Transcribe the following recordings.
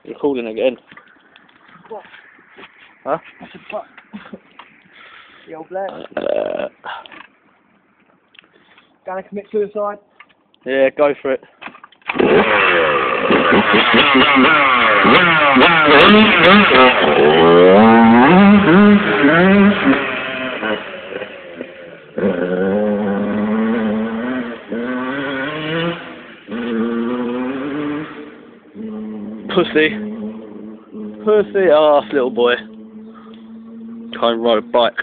You're recording again. What? Huh? I said fuck. The old Blair. Gonna commit suicide? Yeah, go for it. Pussy. Pussy ass little boy. Can't ride a bike.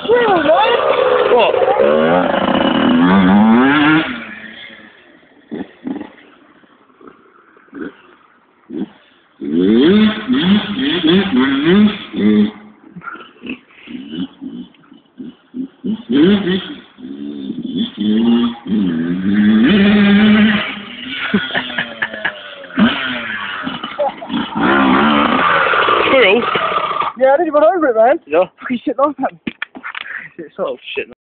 Squirrel, man! What? Squirrel? Yeah, I didn't run over it, man. Yeah. Fucking shit life happened. It's oh shit.